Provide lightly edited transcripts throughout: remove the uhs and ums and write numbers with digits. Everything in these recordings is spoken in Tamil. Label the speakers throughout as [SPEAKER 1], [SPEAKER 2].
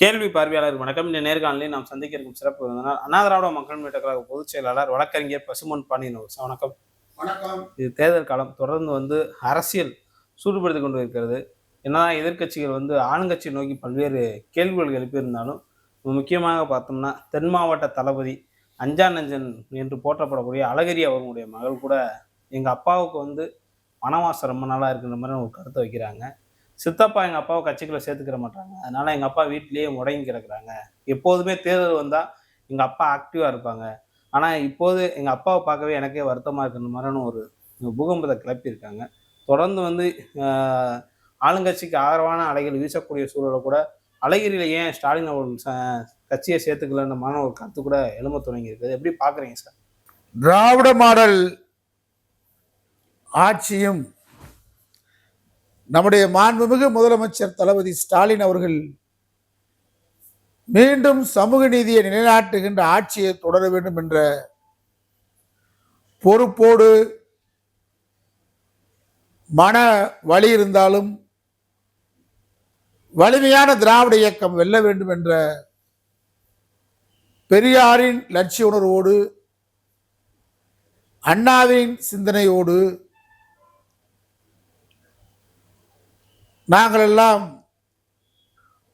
[SPEAKER 1] கேள்வி பார்வையாளர் வணக்கம். இந்த நேர்காணலில் நாம் சந்திக்க இருக்கும் சிறப்பு விருந்தினர் அண்ணா திராவிட மக்கள் முன்னேற்ற கழக பொதுச் செயலாளர் வழக்கறிஞர் பசும்பொன் பாண்டியன் சார். வணக்கம்.
[SPEAKER 2] வணக்கம்.
[SPEAKER 1] இது தேர்தல் காலம் தொடர்ந்து அரசியல் சூடுபடுத்திக் கொண்டு இருக்கிறது. என்னதான் எதிர்க்கட்சிகள் ஆளுங்கட்சியை நோக்கி பல்வேறு கேள்விகள் எழுப்பியிருந்தாலும் முக்கியமாக பார்த்தோம்னா தென் மாவட்ட தளபதி அஞ்சா நஞ்சன் என்று போற்றப்படக்கூடிய அழகிரி அவர்களுடைய மகள் கூட எங்கள் அப்பாவுக்கு வனவாசம் ரொம்ப நாளாக இருக்குன்ற மாதிரி ஒரு கருத்தை வைக்கிறாங்க. சித்தப்பா எங்கள் அப்பாவை கட்சிக்குள்ளே சேர்த்துக்கிற மாட்டாங்க, அதனால எங்கள் அப்பா வீட்டிலேயே முடங்கி கிடக்குறாங்க. எப்போதுமே தேர்தல் வந்தால் எங்கள் அப்பா ஆக்டிவாக இருப்பாங்க, ஆனால் இப்போது எங்கள் அப்பாவை பார்க்கவே எனக்கே வருத்தமாக இருக்கிற மாதிரியான ஒரு பூகம்பத்தை கிளப்பியிருக்காங்க. தொடர்ந்து ஆளுங்கட்சிக்கு ஆதரவான அலைகள் வீசக்கூடிய சூழலை கூட அழகிரியில் ஏன் ஸ்டாலின் அவர்கள் கட்சியை சேர்த்துக்கலன்ற மாதிரி ஒரு கருத்து கூட எழும்ப தொடங்கி இருக்குது. எப்படி பார்க்குறீங்க சார்?
[SPEAKER 2] திராவிட மாடல் ஆட்சியும் நம்முடைய மாண்புமிகு முதலமைச்சர் தளபதி ஸ்டாலின் அவர்கள் மீண்டும் சமூக நீதியை நிலைநாட்டுகின்ற ஆட்சியை தொடர வேண்டும் என்ற பொறுப்போடு மன வலி இருந்தாலும் வலிமையான திராவிட இயக்கம் வெல்ல வேண்டும் என்ற பெரியாரின் லட்சிய உணர்வோடு அண்ணாவின் சிந்தனையோடு நாங்கள் எல்லாம்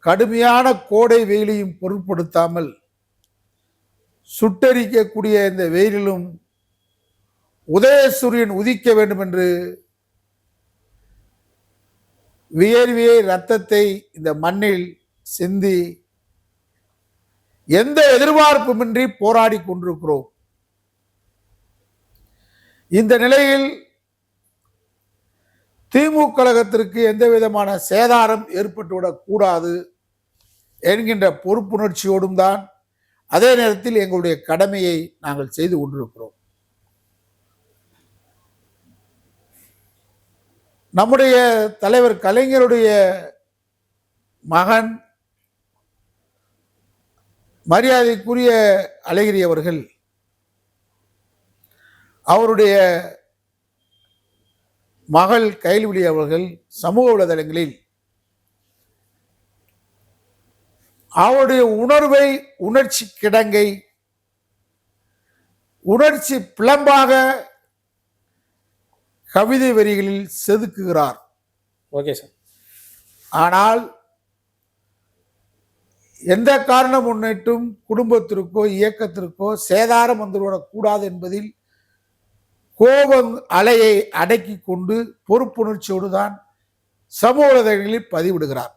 [SPEAKER 2] கடுமையான கோடை வெயிலையும் பொருட்படுத்தாமல் சுட்டரிக்கக்கூடிய இந்த வெயிலிலும் உதயசூரியன் உதிக்க வேண்டும் என்று வியர்வியை ரத்தத்தை இந்த மண்ணில் சிந்தி எந்த எதிர்பார்ப்புமின்றி போராடி கொண்டிருக்கிறோம். இந்த நிலையில் திமுக கழகத்திற்கு எந்த விதமான சேதாரம் ஏற்பட்டுவிடக் கூடாது என்கின்ற பொறுப்புணர்ச்சியோடும் தான் அதே நேரத்தில் எங்களுடைய கடமையை நாங்கள் செய்து கொண்டிருக்கிறோம். நம்முடைய தலைவர் கலைஞருடைய மகன் மரியாதைக்குரிய அழகிரி அவர்கள் அவருடைய மகள் கைல்விழி அவர்கள் சமூக வலைதளங்களில் அவருடைய உணர்வை, உணர்ச்சி கிடங்கை, உணர்ச்சி பிளம்பாக கவிதை வரிகளில் செதுக்குகிறார்.
[SPEAKER 1] Okay sir.
[SPEAKER 2] ஆனால் எந்த காரணம் முன்னிட்டும் குடும்பத்திற்கோ இயக்கத்திற்கோ சேதாரம் வந்துவிடக்கூடாது என்பதில் கோபம் அலையை அடக்கி கொண்டு பொறுப்புணர்ச்சியோடு தான் சமூக வலைதளங்களில் பதிவிடுகிறார்.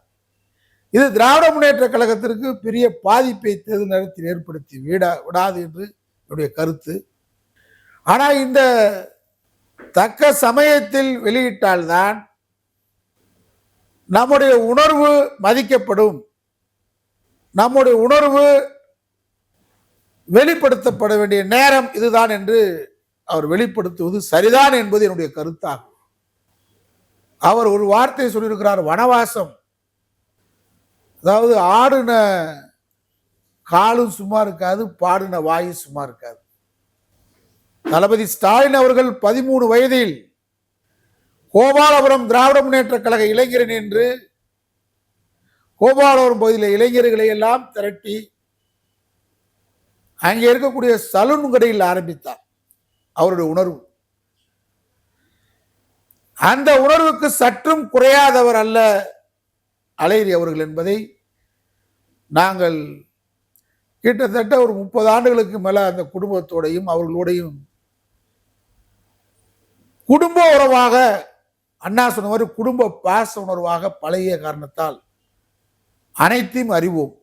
[SPEAKER 2] இது திராவிட முன்னேற்ற கழகத்திற்கு பெரிய பாதிப்பை தேர்தல் நேரத்தில் ஏற்படுத்தி விடாது என்று என்னுடைய கருத்து. ஆனால் இந்த தக்க சமயத்தில் வெளியிட்டால்தான் நம்முடைய உணர்வு மதிக்கப்படும், நம்முடைய உணர்வு வெளிப்படுத்தப்பட வேண்டிய நேரம் இதுதான் என்று அவர் வெளிப்படுத்துவது சரிதான் என்பது என்னுடைய கருத்தாகும். அவர் ஒரு வார்த்தை சொல்லியிருக்கிறார், வனவாசம். அதாவது ஆடுன காலும் சும்மா இருக்காது, பாடுன வாயும் சும்மா இருக்காது. தளபதி ஸ்டாலின் அவர்கள் 13 வயதில் கோபாலபுரம் திராவிட முன்னேற்ற கழக இளைஞரணி என்று கோபாலபுரம் பகுதியில் இளைஞர்களை எல்லாம் திரட்டி அங்கே இருக்கக்கூடிய சலூன் கடையில் ஆரம்பித்தார். அவருடைய உணர்வு, அந்த உணர்வுக்கு சற்றும் குறையாதவர் அல்ல அழகிரி அவர்கள் என்பதை நாங்கள் கிட்டத்தட்ட ஒரு 30 ஆண்டுகளுக்கு மேல அந்த குடும்பத்தோடையும் அவர்களோடையும் குடும்ப உறவாக, அண்ணா சொன்ன மாதிரி குடும்ப பாச உணர்வாக பழகிய காரணத்தால் அனைத்தையும் அறிவோம்.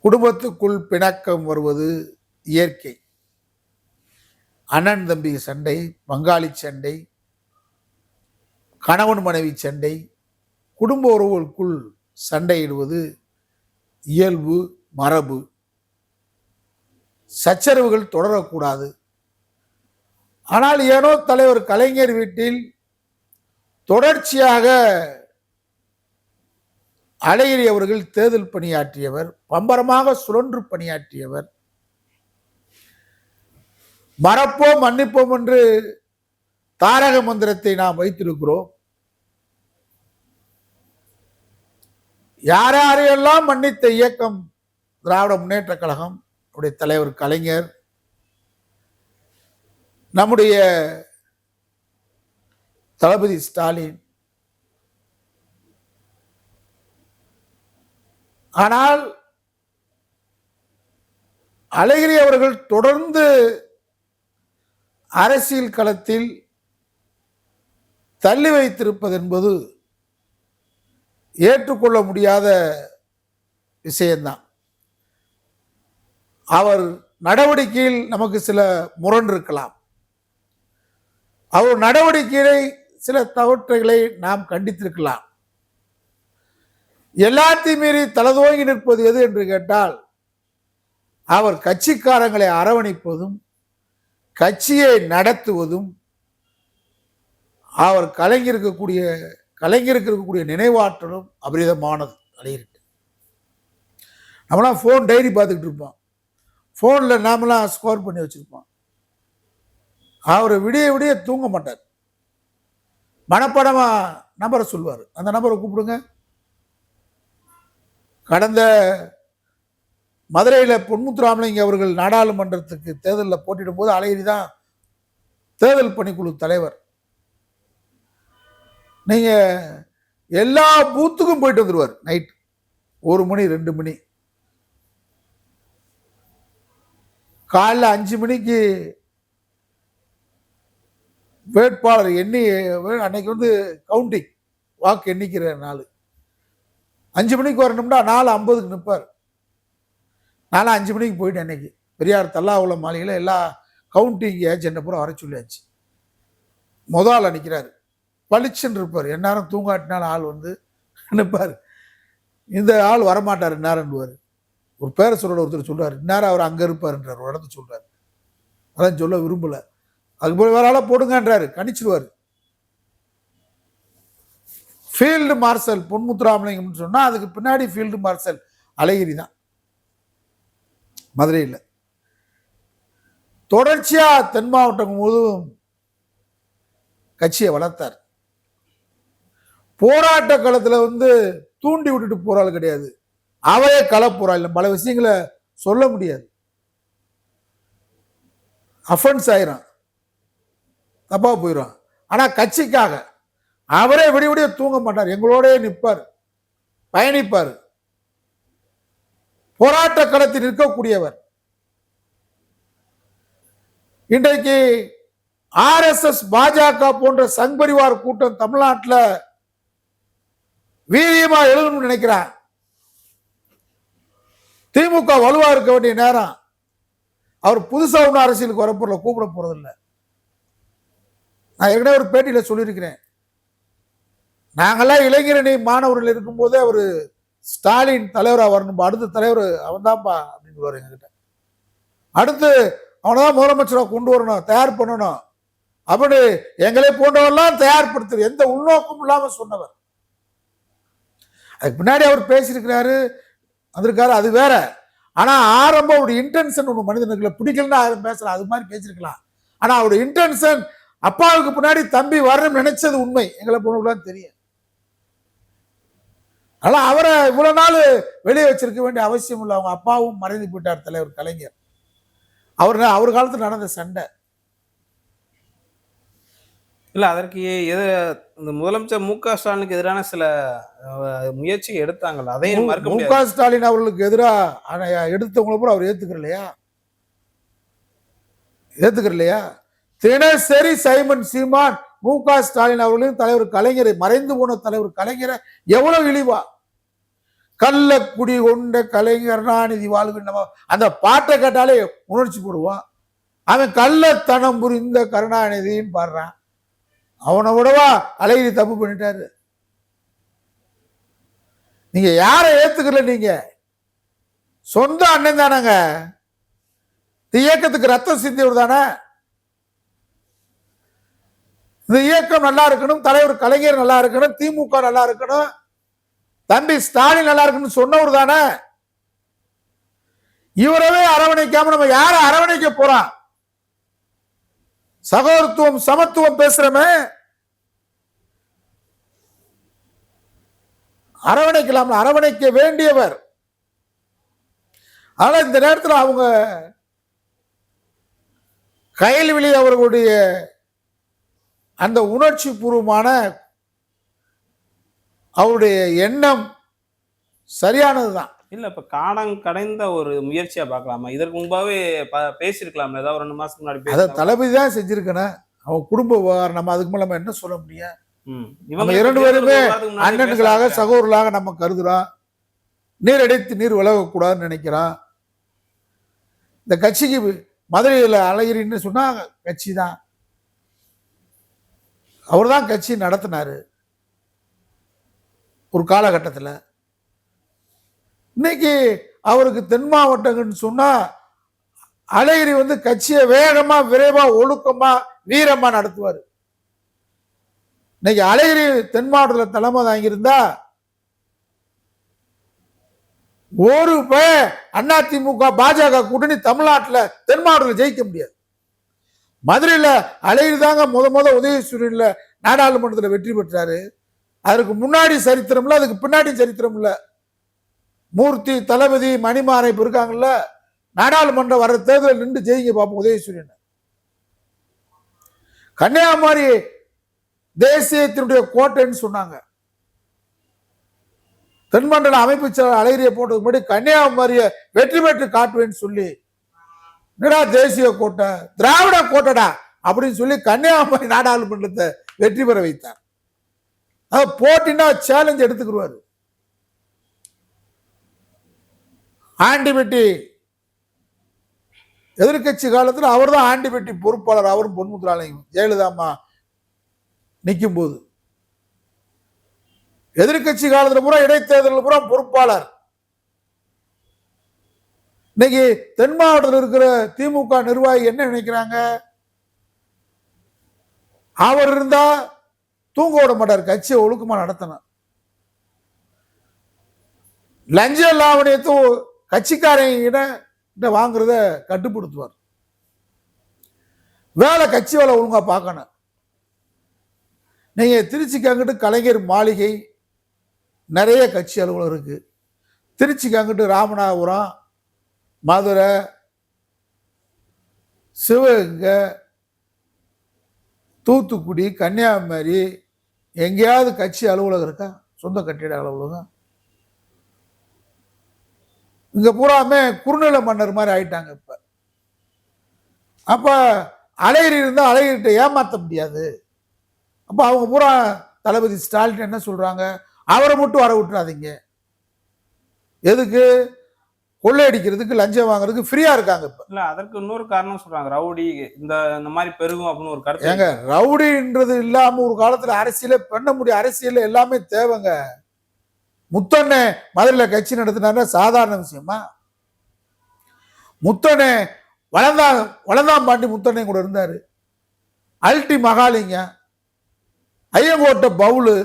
[SPEAKER 2] குடும்பத்துக்குள் பிணக்கம் வருவது இயற்கை. அண்ணன் தம்பி சண்டை, பங்காளி சண்டை, கணவன் மனைவி சண்டை, குடும்ப உறவுகளுக்குள் சண்டையிடுவது இயல்பு, மரபு. சச்சரவுகள் தொடரக்கூடாது. ஆனால் ஏனோ தலைவர் கலைஞர் வீட்டில் தொடர்ச்சியாக அழகிரி அவர்கள் தேர்தல் பணியாற்றியவர், பம்பரமாக சுழன்று பணியாற்றியவர். மறப்போம் மன்னிப்போம் என்று தாரக மந்திரத்தை நாம் வைத்திருக்கிறோம். யார் யாரையெல்லாம் மன்னித்த இயக்கம் திராவிட முன்னேற்ற கழகம், நம்முடைய தலைவர் கலைஞர், நம்முடைய தளபதி ஸ்டாலின். ஆனால் அழகிரி அவர்கள் தொடர்ந்து அரசியல் களத்தில் தள்ளி வைத்திருப்பது என்பது ஏற்றுக்கொள்ள முடியாத விஷயம்தான். அவர் நடவடிக்கையில் நமக்கு சில முரண் இருக்கலாம். அவர் நடவடிக்கையை சில தவறுகளை நாம் கண்டித்திருக்கலாம். எல்லாத்தையும் மீறி தலதோங்கி நிற்பது எது என்று கேட்டால், அவர் கட்சிக்காரங்களை அரவணைப்பதும் கட்சியை நடத்துவதும் அவர் கலைஞருக்கு இருக்கக்கூடிய நினைவாற்றலும் அபரிதமானது. அலையிருக்கு. நம்மளாம் ஃபோன் டைரி பார்த்துக்கிட்டு இருப்போம், ஃபோனில் நாமெல்லாம் ஸ்கோர் பண்ணி வச்சிருப்போம். அவர் விடிய விடிய தூங்க மாட்டார். மனப்படமா நம்பரை சொல்வார், அந்த நம்பரை கூப்பிடுங்க. கடந்த மதுரையில் பொன்முத்துராமலிங்க அவர்கள் நாடாளுமன்றத்துக்கு தேர்தலில் போட்டியிடும் போது அழகிரி தான் தேர்தல் பணிக்குழு தலைவர். நீங்க எல்லா பூத்துக்கும் போயிட்டு வந்துருவார். நைட் 1 மணி 2 மணி, காலைல 5 மணிக்கு வேட்பாளர் எண்ணி, அன்னைக்கு வந்து கவுண்டிங் வாக்கு எண்ணிக்கிற நாள். 5 மணிக்கு வரணும்னா 4:50க்கு நிற்பார். 5 மணிக்கு போயிட்டு அன்னைக்கு பெரியார் தல்லாவுல மாளிகையில் எல்லா கவுண்டிங் ஏஜென்ட்டை பூரா வர சொல்லியாச்சு. முதல் நிற்கிறாரு, பளிச்சுன்னு இருப்பார். எந்நேரம் தூங்காட்டினாலும் ஆள் வந்து நிற்பார். இந்த ஆள் வரமாட்டார் இந்நேரம்னுவார். ஒரு பேரை சொல்ற ஒருத்தர் சொல்றாரு, இந்நேரம் அவர் அங்கே இருப்பாருன்றார், ஒரு இடத்த சொல்றாரு. அதான் சொல்ல விரும்பல. அதுக்கு போய் வேற ஆளை போடுங்கன்றாரு, கணிச்சிருவாரு. ஃபீல்டு மார்ஷல் பொன்முத்துராமலிங்கம்னு சொன்னா அதுக்கு பின்னாடி ஃபீல்டு மார்ஷல் அழகிரி தான் மதுரையில். தொடர்ச்சியா தென் மாவட்டம் முழுவதும் கட்சியை வளர்த்தார். போராட்ட களத்தில் வந்து தூண்டி விட்டுட்டு போறாள் கிடையாது, அவரே களப்போறாள். பல விஷயங்களை சொல்ல முடியாது, அஃபென்ஸ் ஆயிரும், தப்பா போயிடும். ஆனா கட்சிக்காக அவரே விடிய விடிய தூங்க மாட்டார், எங்களோட நிற்பார், பயணிப்பார், போராட்ட களத்தில் நிற்கக்கூடியவர். இன்றைக்கு RSS பாஜக போன்ற சங் பரிவார் கூட்டம் தமிழ்நாட்டில் வீரியமா எழுதணும்னு நினைக்கிறார். திமுக வலுவா இருக்க வேண்டிய நேரம். அவர் புதுசா ஒன்றும் அரசியலுக்கு வரப்போறல, கூப்பிட போறதில்லை. நான் ஏற்கனவே ஒரு பேட்டியில சொல்லியிருக்கிறேன், நாங்கெல்லாம் இளைஞரணி மாணவர்கள் இருக்கும்போதே அவர் ஸ்டாலின் தலைவரா வரணும், அடுத்த தலைவர் அவன் தான்ப்பா அப்படின்னு எங்ககிட்ட. அடுத்து அவனதான் முதலமைச்சராக கொண்டு வரணும், தயார் பண்ணணும் அப்படி எங்களை போன்றவரெல்லாம் தயார்படுத்துற எந்த உள்நோக்கம் இல்லாம சொன்னவர். அதுக்கு பின்னாடி அவர் பேசியிருக்கிறாரு, வந்திருக்காரு, அது வேற. ஆனா ஆரம்பம் அவருடைய இன்டென்ஷன் ஒன்று மனிதனுக்குள்ள பிடிக்கலன்னா பேசலாம், அது மாதிரி பேசிருக்கலாம். ஆனா அவருடைய இன்டென்ஷன் அப்பாவுக்கு பின்னாடி தம்பி வரணும்னு நினைச்சது உண்மை, எங்களை போனவங்களாம் தெரியும். அதனால அவரை இவ்வளவு நாள் வெளியே வச்சிருக்க வேண்டிய அவசியம் இல்லை. அவங்க அப்பாவும் மறைந்து போயிட்டார், தலைவர் கலைஞர். அவர் காலத்தில் நடந்த சண்டை
[SPEAKER 1] இல்ல. அதற்கு இந்த முதலமைச்சர் மு.க. ஸ்டாலினுக்கு எதிரான சில முயற்சி எடுத்தாங்கல்ல, அதையும் மறுக்க முடியாது.
[SPEAKER 2] மு.க. ஸ்டாலின் அவர்களுக்கு எதிராக எடுத்தவங்களை கூட அவர் ஏத்துக்கிறலையா? தினசரி சைமன் சீமான் மு.க. ஸ்டாலின் அவர்களையும் தலைவர் கலைஞரை, மறைந்து போன தலைவர் கலைஞரை எவ்வளவு இழிவா, கள்ளக்குடி கொண்ட கலைஞர்னாநிதி வாழ்கின்ற அந்த பாட்டை கேட்டாலே உணர்ச்சி போடுவான். அவன் கள்ளத்தனம் புரிந்த கருணாநிதின்னு பாடுறான். அவனை விடவா அழகிரி தப்பு பண்ணிட்டாரு. நீங்க யாரை ஏத்துக்கல? நீங்க சொந்த அண்ணன் தானங்க, இயக்கத்துக்கு ரத்தம் சிந்தியவர் தானே. இந்த இயக்கம் நல்லா இருக்கணும், தலைவர் கலைஞர் நல்லா இருக்கணும், திமுக நல்லா இருக்கணும், தம்பி ஸ்டாலின் நல்லா இருக்கணும்னு சொன்னவர் தானே. இவரவே அரவணைக்காம நம்ம யார அரவணைக்க போறோம்? சகோதரத்துவம் சமத்துவம் பேசுறமே, அரவணைக்கலாம், அரவணைக்க வேண்டியவர். ஆனா இந்த நேரத்தில் அவங்க கயல்விழி அவர்களுடைய அந்த உணர்ச்சி பூர்வமான அவருடைய எண்ணம் சரியானதுதான்.
[SPEAKER 1] இல்ல இப்ப காலம் கடைந்த ஒரு முயற்சியா பார்க்கலாமா? இதற்கு முன்பாவே பேசியிருக்கலாம்ல, ஏதாவது 2 மாசத்துக்கு முன்னாடி
[SPEAKER 2] அதை
[SPEAKER 1] பேசினா.
[SPEAKER 2] தளபதி தான் செஞ்சிருக்கணும். அவன் குடும்ப விவகாரம், நம்ம அதுக்கு மேல நம்ம என்ன சொல்ல முடியும்?
[SPEAKER 1] ம்.
[SPEAKER 2] நம்ம
[SPEAKER 1] இவங்க
[SPEAKER 2] 2
[SPEAKER 1] தேர்தல்
[SPEAKER 2] பேருமே
[SPEAKER 1] ஒரு வாரத்துக்கு முன்னாடி
[SPEAKER 2] அண்ணன்களாக
[SPEAKER 1] பேச
[SPEAKER 2] சகோதரர்களாக நம்ம கருதுறோம். நீர் அடைத்து நீர் விலகக்கூடாதுன்னு நினைக்கிறோம். இந்த கட்சிக்கு மதுரையில் அழகிரின்னு சொன்னா கட்சி தான், அவர் தான் கட்சி நடத்தினாரு ஒரு காலகட்டத்தில். இன்னைக்கு அவருக்கு தென் மாவட்டங்கன்னு சொன்னா அழகிரி வந்து கட்சியை வேகமா விரைவா ஒழுக்கமா வீரமா நடத்துவார். இன்னைக்கு அழகிரி தென் மாவட்டத்தில் தலைமை தாங்கியிருந்தா ஒரு அதிமுக பாஜக கூட்டணி தமிழ்நாட்டில் தென் மாவட்டத்தில் ஜெயிக்க முடியாது. மதுரையில் அழகிரி தாங்க முத உதயசூரியன்ல நாடாளுமன்றத்தில் வெற்றி பெற்றாரு. அதற்கு முன்னாடி சரித்திரம் இல்லை, அதுக்கு பின்னாடி சரித்திரம் இல்லை. மூர்த்தி, தளபதி, மணிமாறன் இப்ப இருக்காங்கல்ல, நாடாளுமன்றம் வர்ற தேர்தல் நின்று ஜெயிங்க பார்ப்போம் உதயசூரியன். கன்னியாகுமரி தேசியத்தினுடைய கோட்டைன்னு சொன்னாங்க. தென்மண்டல அமைப்பு செயலர் அழகிரியை போட்டதுக்கு முன்னாடி கன்னியாகுமரியை வெற்றி பெற்று காட்டுவேன்னு சொல்லி, என்னடா தேசிய கோட்டை, திராவிட கோட்டைடா அப்படின்னு சொல்லி கன்னியாகுமரி நாடாளுமன்றத்தை வெற்றி பெற வைத்தார். போட்டினா சேலஞ்ச் எடுத்துக்கிடுவாரு. ஆண்டிபெட்டி எதிர்கட்சி காலத்தில் அவர் தான் ஆண்டிபெட்டி பொறுப்பாளர். அவரும் பொன்முத்துராமலிங்கம் ஜெயலலிதாமா நிற்கும் போது எதிர்கட்சி காலத்தில் பூரா இடைத்தேர்தல் பூரா பொறுப்பாளர். இன்னைக்கு தென் மாவட்டத்தில் இருக்கிற திமுக நிர்வாகி என்ன நினைக்கிறாங்க? அவர் இருந்தா தூங்க விட மாட்டார், கட்சியை ஒழுக்கமா நடத்தணும். லஞ்ச லாவணியத்தை கட்சிக்காரங்க வாங்குறத கட்டுப்படுத்துவார். வேலை கட்சி வேலை ஒழுங்கா பார்க்கணும். நீங்க திருச்சிக்கு அங்கிட்டு கலைஞர் மாளிகை நிறைய கட்சி அலுவலகம் இருக்கு. திருச்சிக்கு அங்கிட்டு ராமநாதபுரம், மதுரை, சிவகங்கை, தூத்துக்குடி, கன்னியாகுமரி எங்கேயாவது கட்சி அலுவலகம் இருக்கா? சொந்த கட்டிட அலுவலகம். இங்க பூராமே குறுநில மன்னர் மாதிரி ஆயிட்டாங்க. இப்ப அப்ப அழகிரி இருந்தா அழகிரிட்ட ஏமாத்த முடியாது. அப்ப அவங்க பூரா தளபதி ஸ்டாலின் என்ன சொல்றாங்க? அவரை மட்டும் வர விட்டுறாதீங்க. எதுக்கு? கொள்ளையடிக்கிறதுக்கு, லஞ்சம் வாங்குறதுக்கு ஃப்ரீயா இருக்காங்க. இப்ப
[SPEAKER 1] இல்ல அதற்கு இன்னொரு காரணம் சொல்றாங்க, ரவுடி இந்த மாதிரி பெருகும் அப்படின்னு ஒரு கருத்து.
[SPEAKER 2] ஏங்க ரவுடின்றது இல்லாம ஒரு காலத்துல அரசியலே பண்ண முடியும். அரசியல் எல்லாமே தேவைங்க. முத்தண்ணே மதுரையில கட்சி நடத்தினா சாதாரண விஷயமா? முத்தண்ணே வளந்தாம்பாண்டி முத்தண்ணே கூட இருந்தாரு. அல்டி மகாலிங்க, ஐயங்கோட்டை பவுலு,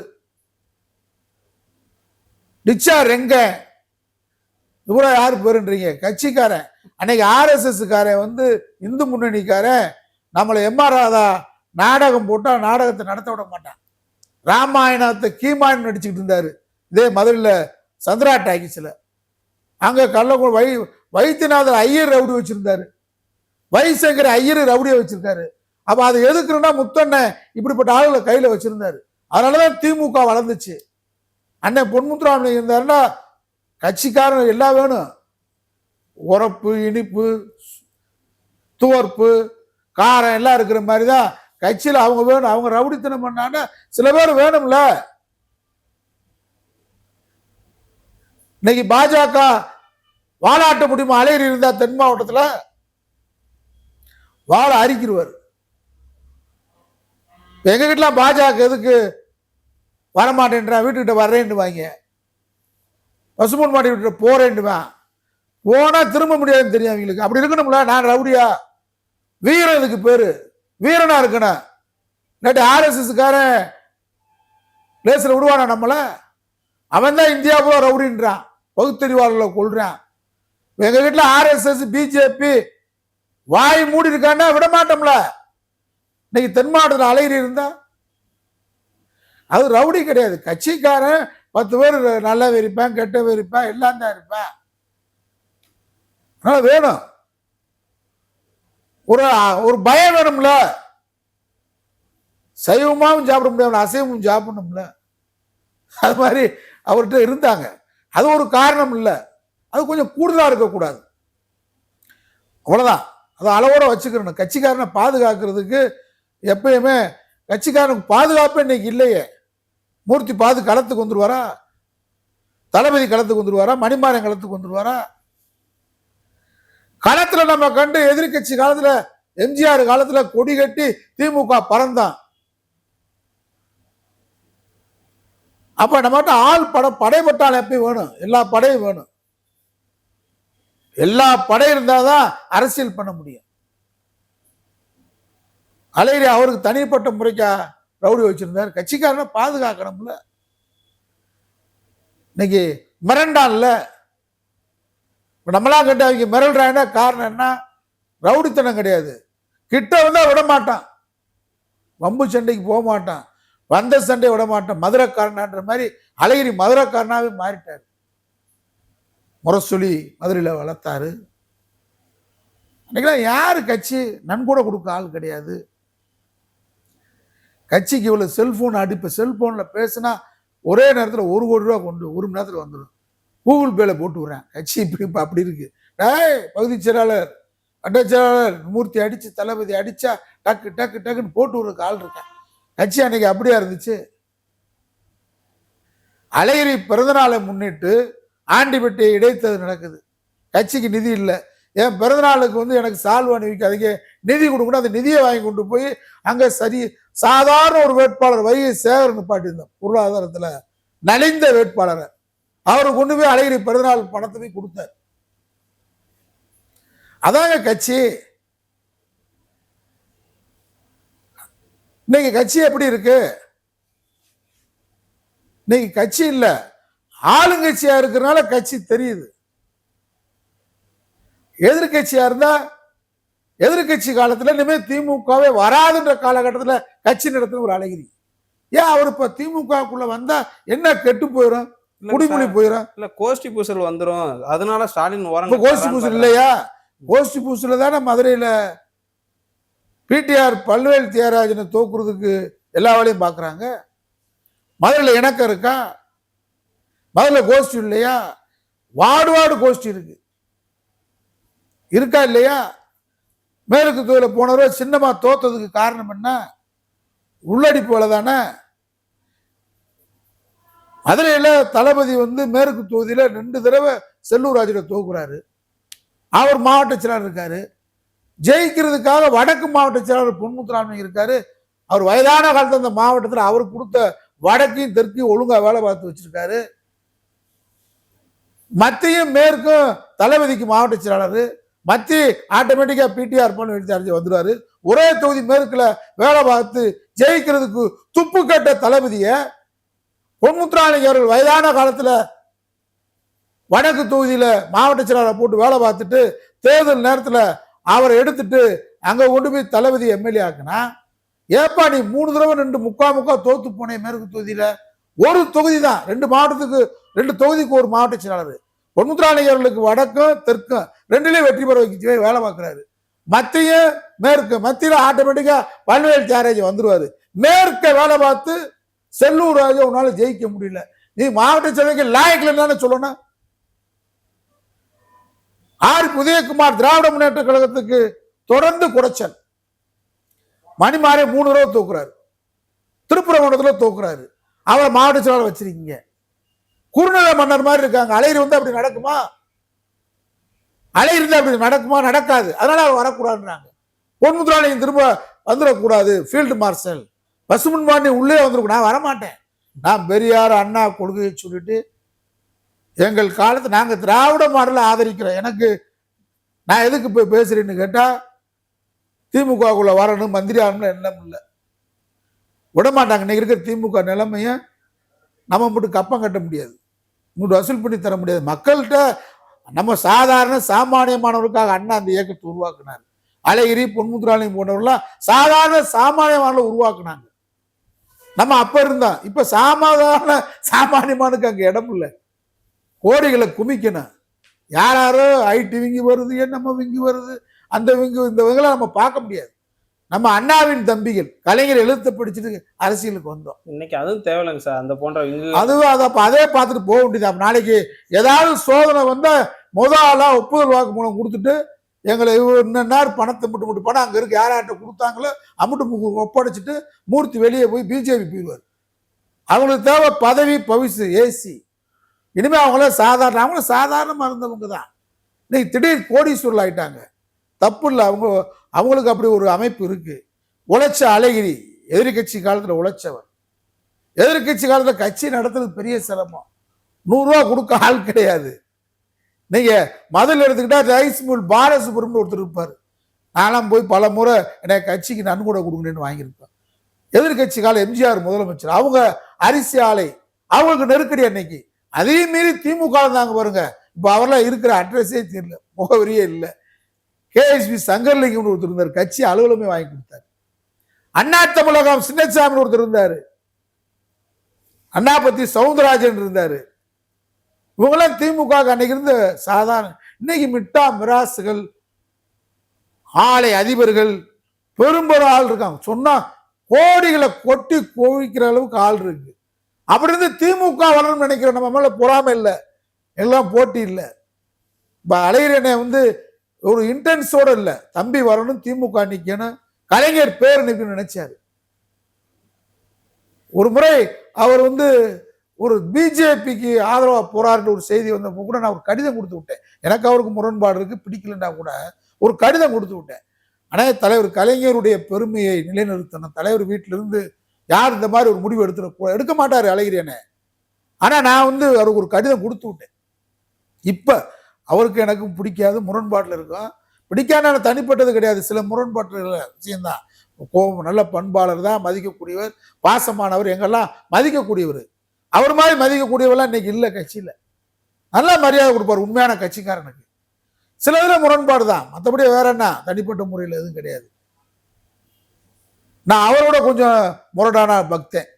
[SPEAKER 2] டிச்சா ரெங்க, இவ்வளோ யாரு பேருன்றீங்க? கட்சிக்காரன். அன்னைக்கு RSS காரன் வந்து இந்து முன்னணிக்காரன் நம்மளை எம்ஆர் ராதா நாடகம் போட்டா நாடகத்தை நடத்த விட மாட்டான். ராமாயணத்தை கீமாயணம் நடிச்சுக்கிட்டு இருந்தாரு. இதே மதுரையில் சந்திரா டாக்கிஸ்ல அங்க வைத்தியநாதர் ஐயர் ரவுடி வச்சிருந்தாரு, வைசங்கர் ஐயர் ரவுடியை வச்சிருக்காரு. அப்ப அதை எதுக்குன்னா முத்தண்ணன் இப்படிப்பட்ட ஆளுகளை கையில வச்சிருந்தாரு. அதனாலதான் திமுக வளர்ந்துச்சு. அண்ணன் பொன்முத்துராமலிங்கம் இருந்தாருன்னா கட்சிக்காரன் எல்லாம் வேணும். உரப்பு, இனிப்பு, துவர்ப்பு, காரம் எல்லாம் இருக்கிற மாதிரிதான் கட்சியில அவங்க வேணும். அவங்க ரவுடித்தனம் பண்ணாங்கன்னா சில பேர் வேணும்ல. இன்னைக்கு பாஜக வாழாட்ட முடியுமா? அழகிரி இருந்தா தென் மாவட்டத்தில் வாழ அரிக்கிடுவார். எங்க கிட்ட பாஜக எதுக்கு வரமாட்டேன்றான், வீட்டுக்கிட்ட வர்றேன்னு வாங்க, பசுமன் மாடி விட்டு போறேன்னுவான். போனா திரும்ப முடியாதுன்னு தெரியும் அவங்களுக்கு. அப்படி இருக்கணும்ல. நான் ரவுடியா? வீரன் இதுக்கு பேரு, வீரனா இருக்கணும். இல்லாட்டி RSS காரன் லேசில் விடுவானா நம்மள? அவன் தான் இந்தியா பூரா ரவுடின்றான், பகுத்தறிவாளர்களை கொள்றான். எங்க வீட்டுல RSS பிஜேபி வாய் மூடி இருக்கான்னா விட மாட்டோம்ல. இன்னைக்கு தென் மாவட்டத்தில் அழகிரி இருந்தா அது ரவுடி கிடையாது, கட்சிக்காரன் 10 பேர் நல்லவன் இருப்பேன், கெட்டவன் இருப்பேன், எல்லாம் தான் இருப்பேன். அதனால வேணும், ஒரு ஒரு பயம் வேணும்ல. சைவமாவும் சாப்பிட முடியாது, அசைவமும் சாப்பிடணும்ல. அது மாதிரி அவர்கிட்ட இருந்தாங்க. அது ஒரு காரணம் இல்லை, அது கொஞ்சம் கூடுதலா இருக்கக்கூடாது, அவ்வளவுதான். அதை அளவோட வச்சுக்கணும். கட்சிக்காரனை பாதுகாக்கிறதுக்கு எப்பயுமே கட்சிக்காரனுக்கு பாதுகாப்பே இன்னைக்கு இல்லையே. மூர்த்தி களத்துக்கு வந்துருவாரா? தளபதி களத்துக்கு வந்துருவாரா? மணிமாறன் களத்துக்கு வந்துருவாரா? களத்துல நம்ம கண்டு எதிர்கட்சி காலத்துல எம்ஜிஆர் காலத்துல கொடி கட்டி திமுக பறந்தான். அப்ப நம்மகிட்ட ஆள் படைப்பட்டால் எப்பயும் வேணும், எல்லா படையும் வேணும். எல்லா படை இருந்தாதான் அரசியல் பண்ண முடியும். அழகிரி அவருக்கு தனிப்பட்ட முறைக்கா ரவுடி வச்சிருந்தார், கட்சிக்காரனை பாதுகாக்கணும்ல. இன்னைக்கு மிரண்டான்ல, நம்மளா கிட்ட அவங்க மிரள்றாங்கன்னா காரணம் என்ன? ரவுடித்தனம் கிடையாது. கிட்ட வந்தா விட மாட்டான், வம்பு சண்டைக்கு போக மாட்டான், வந்த சண்டை விட மாட்டான். மதுரைக்காரனான்ற மாதிரி அழகிரி மதுரைக்காரனாவே மாறிட்டார். முரசொலி மதுரையில் வளர்த்தாரு. அன்னைக்கெல்லாம் யாரு கட்சி நன்கூட கொடுக்க ஆள் கிடையாது. கட்சிக்கு இவ்வளவு செல்போன் அடிப்பு, செல்போன்ல பேசினா ஒரே நேரத்தில் 1 கோடி ரூபா கொண்டு 1 மணி நேரத்தில் வந்துடும். கூகுள் பேல போட்டு விடுறேன். கட்சி இப்படி அப்படி இருக்கு. பகுதி செயலாளர், அட்டை செயலாளர் மூர்த்தி அடிச்சு, தளபதி அடிச்சா டக்கு டக்கு டக்குன்னு போட்டு விடுறதுக்கு ஆள் இருக்கேன். கட்சி அன்னைக்கு அப்படியா இருந்துச்சு? அழகிரி பிறந்தநாளை முன்னிட்டு ஆண்டிபட்டியை இடைத்தது நடக்குது. கட்சிக்கு நிதி இல்லை. என் பிறந்தநாளுக்கு எனக்கு சால்வ் அணிவிக்காதீங்க, நிதி கொடுக்கணும். அந்த நிதியை வாங்கி கொண்டு போய் அங்க சாதாரண ஒரு வேட்பாளர் வைகை சேகர் நிப்பாட்டியிருந்தோம், பொருளாதாரத்துல நலிந்த வேட்பாளரை. அவரு கொண்டு போய் அழகிரி பிறந்தநாள் பணத்தை போய் கொடுத்தார். அதாங்க கட்சி. இன்னைக்கு கட்சி எப்படி இருக்கு? இன்னைக்கு கட்சி இல்ல, ஆளுங்கட்சியா இருக்கிறனால கட்சி தெரியுது. எதிர்கட்சியா இருந்தா எதிர்கட்சி காலத்துல இனிமே திமுகவே வராதுன்ற காலகட்டத்தில் கட்சி நடத்துற ஒரு அழகிரி. ஏன் அவர் இப்ப திமுகக்குள்ள வந்தா என்ன கெட்டு போயிடும், குடிமொழி போயிடும்,
[SPEAKER 1] இல்ல கோஷ்டி பூசல் வந்துடும், அதனால ஸ்டாலின்
[SPEAKER 2] கோஷ்டி பூசல் இல்லையா? கோஷ்டி பூசல தானே மதுரையில பிடிஆர் பல்வேல் தியாகராஜனை தோக்குறதுக்கு எல்லா வேலையும் பாக்குறாங்க. மதுரையில் இணக்கம் இருக்கா? மதுரையில் கோஷ்டி இல்லையா? வாடு கோஷ்டி இருக்கு, இருக்கா இல்லையா? மேற்கு தொகுதியில போனவரை சின்னமா தோத்ததுக்கு காரணம் என்ன? உள்ளடிப்பு வேலை தானே. மதுரையில தளபதி மேற்கு தொகுதியில 2 தடவை செல்லூர் ராஜுல தோக்குறாரு. அவர் மாவட்ட செயலாளர் இருக்காரு. ஜெயிக்கிறதுக்காக வடக்கு மாவட்ட செயலாளர் பொன்முத்துராமலிங்கம் இருக்காரு. அவர் வயதான காலத்துல அந்த மாவட்டத்தில் அவர் கொடுத்த வடக்கையும் தெற்கையும் ஒழுங்கா வேலை பார்த்து வச்சிருக்காரு. மத்தியும் மேற்கும் தளபதிக்கு மாவட்ட செயலாளர், மத்திய ஆட்டோமேட்டிக்கா பிடிஆர் வந்துருவாரு. ஒரே தொகுதி மேற்குல வேலை பார்த்து ஜெயிக்கிறதுக்கு துப்பு கட்ட தளபதிய பொன்முத்துராமலிங்கம் அவர்கள் வயதான காலத்துல வடக்கு தொகுதியில மாவட்ட செயலாளர் போட்டு வேலை பார்த்துட்டு தேர்தல் நேரத்துல அவரை எடுத்துட்டு அங்க கொண்டு போய் தளபதி எம்எல்ஏ ஆக்குனா, ஏப்பா நீ 3 தடவை 2 முக்கா தோத்து போனேன் மேற்கு தொகுதியில. ஒரு தொகுதி தான், 2 மாவட்டத்துக்கு 2 தொகுதிக்கு ஒரு மாவட்ட செயலாளர். பொன்முத்துராமலிங்கம் அவர்களுக்கு வடக்கும் தெற்கும் 2லயும் வெற்றி பெற வைக்க வேலை பார்க்கிறாரு. மத்திய மேற்கு, மத்தியில ஆட்டோமேட்டிக்கா பல்வேல் தியாகராஜ் வந்துருவாரு. மேற்க வேலை பார்த்து செல்லூர் ராஜா உன்னால ஜெயிக்க முடியல, நீ மாவட்ட செயலருக்கு லாயக்கில் சொல்லணும். உதயகுமார் திராவிட முன்னேற்ற கழகத்துக்கு தொடர்ந்து குறைச்சல். மணிமாறே 3 தடவை தோக்குறாரு, திருப்புறகுன்றத்துல தோக்குறாரு. அவரை மாவட்ட செயலாளர் வச்சிருக்கீங்க. குறுநில மன்னர் மாதிரி இருக்காங்க. அழகிரி அப்படி நடக்குமா? அழகிரி அப்படி நடக்குமா? நடக்காது. அதனால அவர் வரக்கூடாதுன்றாங்க. பொன்முத்துராமலிங்கம் திரும்ப வந்துடக்கூடாது, ஃபீல்டு மார்ஷல் பசுமன் பாண்டி உள்ளே வந்துருக்கும். நான் வரமாட்டேன், நான் பெரியார் அண்ணா கொள்கையை சொல்லிட்டு எங்கள் காலத்து நாங்கள் திராவிட மாடலை ஆதரிக்கிறோம். எனக்கு நான் எதுக்கு போய் பேசுறேன்னு கேட்டா திமுகக்குள்ள வரணும், மந்திரி ஆகணும்னு எண்ணம் இல்லை, விடமாட்டாங்க. இன்னைக்கு இருக்கிற திமுக நிலைமைய நம்ம மட்டும் கப்பம் கட்ட முடியாது, உங்களுக்கு வசூல் பண்ணி தர முடியாது. மக்கள்கிட்ட நம்ம சாதாரண சாமானியமானவருக்காக அண்ணா அந்த இயக்கத்தை உருவாக்குனார். அழகிரி பொன்முத்துராமலிங்கம் போன்றவர்கள்லாம் சாதாரண சாமானியமானவர்களை உருவாக்குனாங்க. நம்ம அப்ப இருந்தோம். இப்ப சாமானியமானுக்கு அங்க இடம் இல்லை. கோடிகளை குமிக்கணும். யாரோ ஐடி விங்கி வருது, என்னமோ விங்கி வருது, அந்த விங்கு இந்த விங்கெல்லாம் நம்ம பார்க்க முடியாது. நம்ம அண்ணாவின் தம்பிகள் கலைஞர் எழுத்து படிச்சுட்டு அரசியலுக்கு வந்தோம்.
[SPEAKER 1] இன்னைக்கு அதுவும் தேவையில்லைங்க சார். அந்த போன்ற
[SPEAKER 2] அதுவும் அதே பார்த்துட்டு போக வேண்டியது. நாளைக்கு ஏதாவது சோதனை வந்தா முதலா ஒப்புதல் வாக்கு மூலம் கொடுத்துட்டு எங்களை இன்னொரு பணத்தை மட்டும் பணம் அங்க இருக்கு யார்கிட்ட கொடுத்தாங்களோ அமுட்டு ஒப்படைச்சிட்டு மூர்த்தி வெளியே போய் பிஜேபி போயிடுவார். அவங்களுக்கு தேவை பதவி பவிசு ஏசி. இனிமே அவங்களும் சாதாரணமா இருந்தவங்க தான். இன்னைக்கு திடீர் கோடீஸ்வரல் ஆயிட்டாங்க. தப்பு இல்லை. அவங்களுக்கு அப்படி ஒரு அமைப்பு இருக்கு. உழைச்ச அழகிரி எதிர்கட்சி காலத்துல உழைச்சவர். எதிர்கட்சி காலத்துல கட்சி நடத்துறது பெரிய சிரமம். 100 ரூபா கொடுக்க ஆள் கிடையாது. நீங்க மதில் எடுத்துக்கிட்டா ரைஸ் மில் பாலசுப்ரமணியன் ஒருத்தர் இருப்பார். நானும் போய் பல முறை எனக்கு கட்சிக்கு நன்கொடை கொடுங்கன்னு வாங்கியிருப்பேன். எதிர்கட்சி கால எம்ஜிஆர் முதலமைச்சர். அவங்க அரிசி ஆலை அவங்களுக்கு நெருக்கடி அன்னைக்கு. அதையும் மீறி திமுக தாங்க பாருங்க. இப்ப அவரெல்லாம் இருக்கிற அட்ரஸே தெரியல, முகவரியே இல்லை. கேஎஸ்பி சங்கர்லிங்கம் ஒருத்தர் இருந்தார், கட்சி அலுவலமே வாங்கி கொடுத்தாரு. அண்ணா தமிழகம் சின்னசாமி ஒருத்தர் இருந்தாரு, அண்ணாபத்தி சவுந்தரராஜன் இருந்தாரு. இவங்கெல்லாம் திமுக அன்னைக்கு இருந்த சாதாரண. இன்னைக்கு மிட்டா மிராசுகள் ஆலை அதிபர்கள் பெரும்பெரும் ஆள் இருக்காங்க. சொன்னா கோடிகளை கொட்டி குவிக்கிற அளவுக்கு ஆள் இருக்கு. அப்படி இருந்து திமுக வளரும் நினைக்கிற நம்ம மேல பொறாமை இல்லை, எல்லாம் போட்டி இல்லை. அழகிரி ஒரு இன்டென்ஸோட இல்ல, தம்பி வரணும் திமுக நிக்கணும் கலைஞர் பேர் நிக்கணும்னு நினைச்சாரு. ஒரு முறை அவர் ஒரு பிஜேபிக்கு ஆதரவா போறாருன்ற ஒரு செய்தி வந்தப்போ கூட நான் ஒரு கடிதம் கொடுத்து விட்டேன். எனக்கு அவருக்கு முரண்பாடு இருக்கு, பிடிக்கலன்னா கூட ஒரு கடிதம் கொடுத்து விட்டேன். ஆனால் தலைவர் கலைஞருடைய பெருமையை நிலைநிறுத்தணும். தலைவர் வீட்டிலிருந்து யார் இந்த மாதிரி ஒரு முடிவு எடுக்க மாட்டாரு அழகிரி அண்ணே. ஆனா நான் அவருக்கு ஒரு கடிதம் கொடுத்து விட்டேன். இப்ப அவருக்கு எனக்கும் பிடிக்காது, முரண்பாட்டில் இருக்கும். பிடிக்காத தனிப்பட்டது கிடையாது, சில முரண்பாட்டு விஷயம்தான். கோபம் நல்ல பண்பாளர் தான், மதிக்கக்கூடியவர், பாசமானவர், எங்கெல்லாம் மதிக்கக்கூடியவர். அவர் மாதிரி மதிக்கக்கூடியவெல்லாம் இன்னைக்கு இல்லை கட்சியில. நல்ல மரியாதை கொடுப்பார் உண்மையான கட்சிக்காரனுக்கு. சில இதுல முரண்பாடு தான், மற்றபடி வேற என்ன தனிப்பட்ட முறையில் எதுவும் கிடையாது. நான் அவரோட கொஞ்சம் முரட்டான பக்தன்.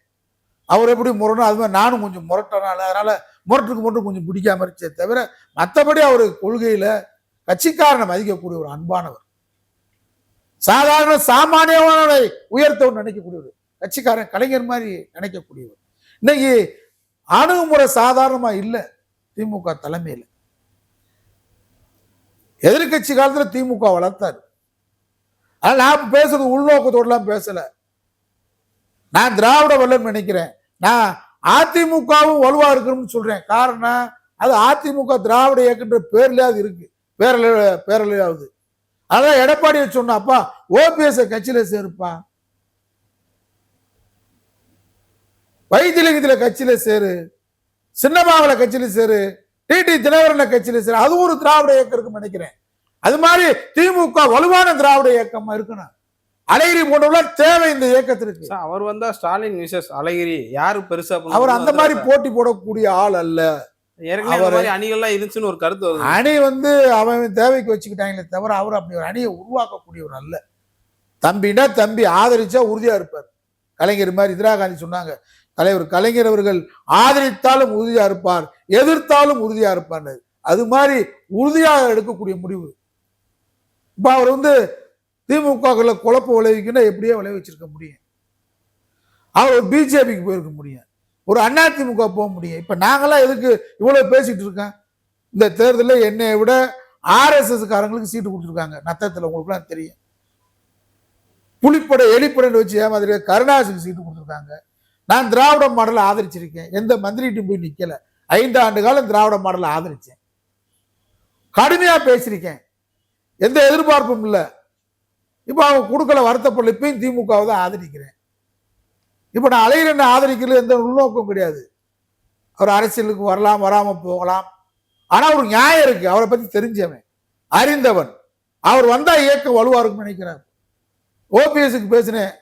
[SPEAKER 2] அவர் எப்படி முரணோ அது மாதிரி நானும் கொஞ்சம் முரட்டானால, அதனால முரட்டுக்கு மட்டும் கொஞ்சம் பிடிக்காம இருச்சே தவிர மற்றபடி அவர் கொள்கையில கட்சிக்காரனை மதிக்கக்கூடிய ஒரு அன்பானவர், சாதாரண சாமானியவனை உயர்த்தவர் நினைக்கக்கூடியவர், கட்சிக்காரன் கலைஞர் மாதிரி நினைக்கக்கூடியவர். இன்னைக்கு அணுகுமுறை சாதாரணமா இல்லை திமுக தலைமையில். எதிர்கட்சி காலத்துல திமுக வளர்த்தாரு. அதனால நான் பேசுறது உள்நோக்கத்தோடலாம் பேசல. நான் திராவிட வல்லன் நினைக்கிறேன். நான் அதிமுகவும் வலுவா இருக்கணும்னு சொல்றேன். காரணம் அது அதிமுக திராவிட இயக்கன்ற பேர்லயாவது இருக்கு, பேரலையாவது. அதான் எடப்பாடியை சொன்னாப்பா ஓபிஎஸ் கட்சியில சேருப்பா, வைத்தியலிங்கத்துல கட்சியில சேரு, சின்னமாவள கட்சியில சேரு, டிடி தினகரன் கட்சியில சேரு. அது ஒரு திராவிட இயக்கம் இருக்குன்னு நினைக்கிறேன். அது மாதிரி திமுக வலுவான திராவிட இயக்கமா இருக்கணும். அழகிரி போன்றவர்கள் தேவை இந்த இயக்கத்திற்கு.
[SPEAKER 1] அவர் வந்தா ஸ்டாலின் விசஸ் அழகிரி யாரு பெருசா?
[SPEAKER 2] அவர் அந்த மாதிரி போட்டி போடக்கூடிய ஆள் அல்ல.
[SPEAKER 1] அணிகள்லாம் இருந்துச்சுன்னு ஒரு கருத்து வருது.
[SPEAKER 2] அணி அவன் தேவைக்கு வச்சுக்கிட்டாங்களே தவிர அவர் அப்படி ஒரு அணியை உருவாக்கக்கூடியவர் அல்ல. தம்பினா தம்பி ஆதரிச்சா உறுதியா இருப்பார். கலைஞர் மாதிரி இந்திரா காந்தி சொன்னாங்க, தலைவர் கலைஞர் அவர்கள் ஆதரித்தாலும் உறுதியா இருப்பார், எதிர்த்தாலும் உறுதியா இருப்பார். அது மாதிரி உறுதியாக எடுக்கக்கூடிய முடிவு. இப்ப அவர் திமுக குழப்ப விளைவிக்குன்னா எப்படியே விளைவிச்சிருக்க முடியும். அவர் பிஜேபிக்கு போயிருக்க முடியும், ஒரு அதிமுக போக முடியும். இப்ப நாங்கெல்லாம் எதுக்கு இவ்வளவு பேசிட்டு இருக்கோம்? இந்த தேர்தலில் என்னை விட RSS காரங்களுக்கு சீட்டு கொடுத்துருக்காங்க நத்தத்துல, உங்களுக்கு எல்லாம் தெரியும். புலிப்படை எலிப்படை வச்சு ஏமாதிரி கருணாசுக்கு சீட்டு கொடுத்துருக்காங்க. நான் திராவிட மாடலை ஆதரிச்சிருக்கேன், எந்த மந்திரிட்டும் போய் நிக்கல. 5 ஆண்டு காலம் திராவிட மாடலை ஆதரிச்சேன், கடுமையா பேசியிருக்கேன், எந்த எதிர்பார்ப்பும் இல்லை. இப்ப அவங்க கொடுக்கல, வருத்தப்படல. இப்பயும் திமுகவை தான் ஆதரிக்கிறேன். இப்ப நான் அழகிரி ஆதரிக்கிறது எந்த உள்நோக்கம் கிடையாது. அவர் அரசியலுக்கு வரலாம், வராம போகலாம். ஆனா ஒரு நியாயம் இருக்கு. அவரை பத்தி தெரிஞ்சவன், அறிந்தவன். அவர் வந்தா இயக்கம் வலுவா இருக்குன்னு நினைக்கிறார். ஓபிஎஸ்க்கு பேசினேன்,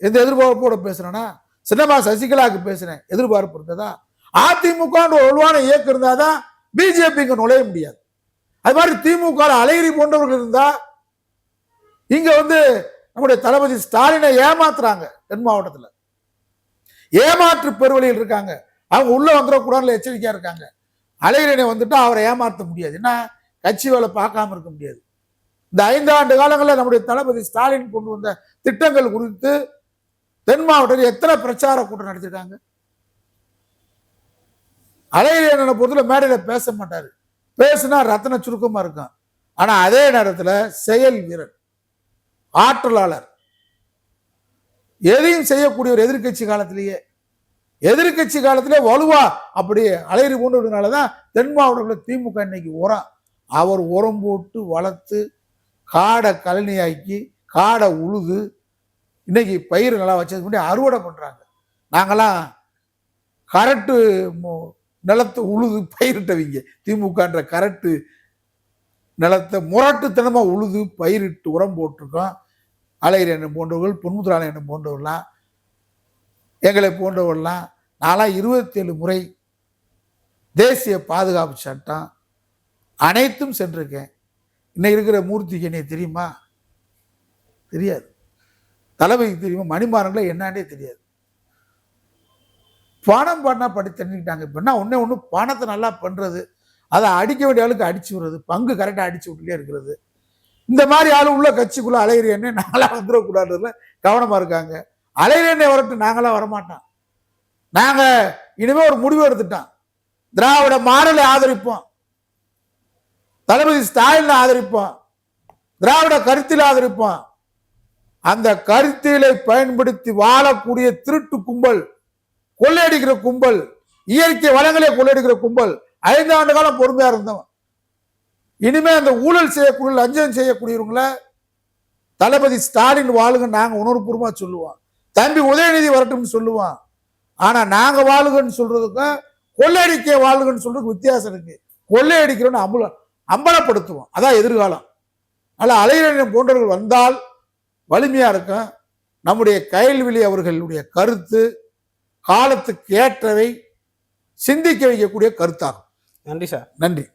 [SPEAKER 2] எந்த எதிர்பார்ப்போட பேசுறேன்னா, சின்னமா சசிகலாவுக்கு பேசினேன், எதிர்பார்ப்பு இருந்ததா? அதிமுக ஒரு வலுவான இயக்கம் இருந்தாதான் பிஜேபி இங்க நுழைய முடியாது. அது மாதிரி திமுக அழகிரி போன்றவர்கள் இருந்தா இங்க நம்முடைய தளபதி ஸ்டாலினை ஏமாத்துறாங்க தென் மாவட்டத்தில். ஏமாற்று பெருவழியில் இருக்காங்க. அவங்க உள்ள வந்துடக்கூடாதுல எச்சரிக்கையா இருக்காங்க. அழகிரி வந்துட்டு அவரை ஏமாற்ற முடியாது. என்ன கட்சி வேலை பார்க்காம இருக்க முடியாது. இந்த 5 ஆண்டு காலங்களில் நம்முடைய தளபதி ஸ்டாலின் கொண்டு வந்த திட்டங்கள் குறித்து தென் மாவட்டத்தில் எத்தனை பிரச்சார கூட்டம் நடத்திட்டாங்க. அழகிரி பொறுத்தல மேடையில் பேச மாட்டாரு, பேசுனா ரத்தன சுருக்கமா இருக்கும். ஆனா அதே நேரத்தில் செயல் வீரர், ஆற்றலாளர், எதையும் செய்யக்கூடிய ஒரு எதிர்கட்சி காலத்திலே வலுவா அப்படி அழகிரி போன்றதுனாலதான் தென் மாவட்டத்தில் திமுக இன்னைக்கு அவர் உரம் போட்டு வளர்த்து காடை கழனியாக்கி காடை உழுது இன்னைக்கு பயிர் நல்லா வச்சது முன்னாடி அறுவடை பண்றாங்க. நாங்கெல்லாம் கரட்டு நிலத்தை உழுது பயிரிட்டவங்க. திமுகன்ற கரட்டு நிலத்தை முரட்டுத்தனமா உழுது பயிரிட்டு உரம் போட்டிருக்கோம். அழகிரி எண்ணம் போன்றவர்கள், பொன்முத்துராமன் எண்ணம் போன்றவர்கள்லாம், எங்களை போன்றவர்கள்லாம் நான்லாம் 27 முறை தேசிய பாதுகாப்பு சட்டம் அனைத்தும் சென்றிருக்கேன். இன்னைக்கு இருக்கிற மூர்த்திக்கு என்ன தெரியுமா? தெரியாது. தளபதிக்கு தெரியுமா? மணிமாறன்களை என்னாண்டே தெரியாது. பணம் பண்ணா படி தெரிஞ்சுக்கிட்டாங்க. இப்ப ஒண்ணு பணத்தை நல்லா பண்றது, அதை அடிக்க வேண்டிய ஆளுக்கு அடிச்சு விடுறது, பங்கு கரெக்டா அடிச்சு விட்டுட்டே இருக்கிறது. இந்த மாதிரி ஆளு உள்ள கட்சிக்குள்ள அழகிரி என்ன நாங்களாம் வந்துடக்கூடாதுல கவனமா இருக்காங்க. அழகிரி என்ன வரட்டும், நாங்களாம் வரமாட்டோம். நாங்க இனிமே ஒரு முடிவு எடுத்துட்டோம். திராவிட மாடலை ஆதரிப்போம், தளபதி ஸ்டாலின் ஆதரிப்போம், திராவிட கருத்தில் ஆதரிப்போம். அந்த கருத்தியலை பயன்படுத்தி வாழக்கூடிய திருட்டு கும்பல், கொள்ளையடிக்கிற கும்பல், இயற்கை வளங்களை கொள்ளையடிக்கிற கும்பல் 5 ஆண்டு காலம் பொறுமையா இருந்தோம். இனிமே அந்த ஊழல் செய்யக்கூடிய, லஞ்சம் செய்யக்கூடியவங்கள தளபதி ஸ்டாலின் வாழுங்க நாங்க உணர்வுபூர்வமா சொல்லுவோம். தம்பி உதயநிதி வரட்டும்னு சொல்லுவோம். ஆனா நாங்க வாழுகன்னு சொல்றதுக்கும் கொள்ளையடிக்க வாழுகன்னு சொல்றதுக்கு வித்தியாசம் இருக்கு. கொள்ளையடிக்கிறோன்னு அம்பலப்படுத்துவோம். அதான் எதிர்காலம். அதனால அழகிரி போன்றவர்கள் வந்தால் வலிமையா இருக்கும். நம்முடைய கயல்விழி அவர்களுடைய கருத்து காலத்துக்கு ஏற்றவை, சிந்திக்க வைக்கக்கூடிய கருத்தாகும்.
[SPEAKER 1] நன்றி சார்.
[SPEAKER 2] நன்றி.